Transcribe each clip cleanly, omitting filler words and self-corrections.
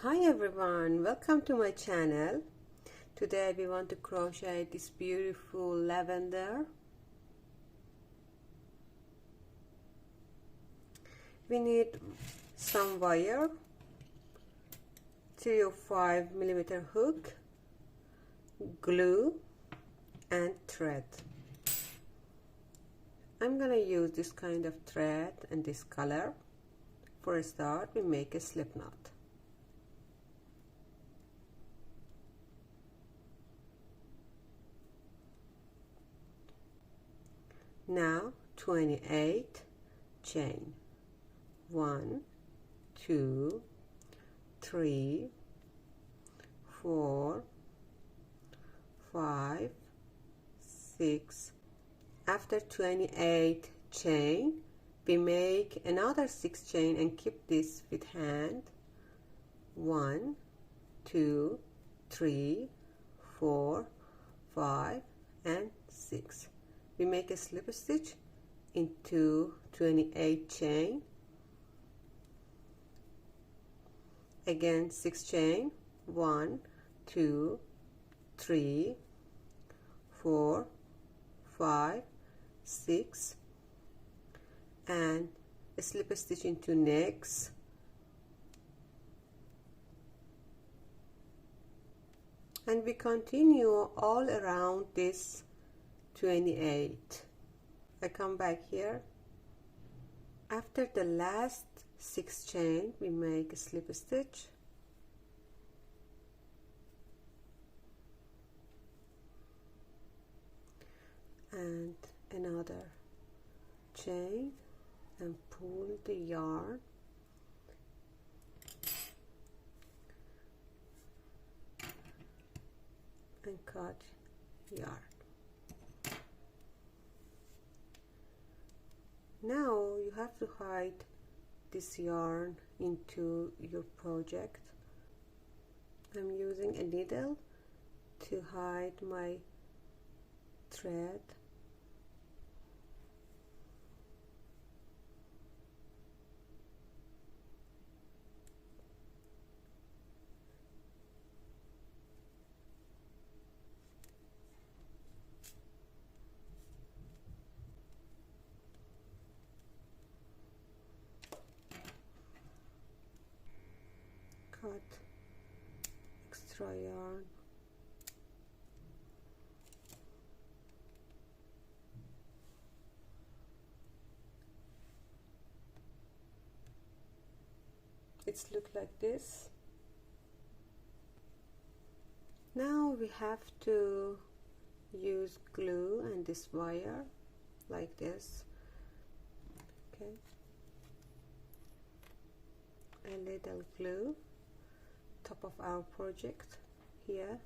Hi everyone, welcome to my channel. Today we want to crochet this beautiful lavender. We need some wire, 3 or 5 millimeter hook, glue and thread. I'm gonna use this kind of thread and this color. For a start, we make a slip knot. Now 28 chain, 1 2 3 4 5 6. After 28 chain, we make another 6 chain and keep this with hand. 1 2 3 4 5 and 6. We make a slip stitch into 28 chain, again 6 chain, 1 2 3 4 5 6, and a slip stitch into next, and we continue all around this 28. I come back here. After the last 6 chain, we make a slip stitch, and another chain, and pull the yarn and cut yarn. Now you have to hide this yarn into your project. I'm using a needle to hide my thread. Cut extra yarn. It's look like this. Now we have to use glue and this wire like this. Okay, a little glue top of our project here.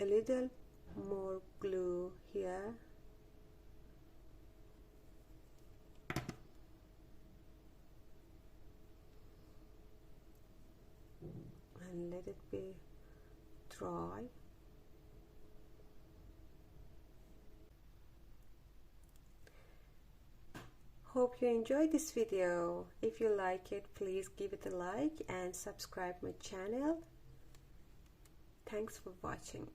A little more glue here. And let it be dry. Hope you enjoyed this video. If you like it, please give it a like and subscribe my channel. Thanks for watching.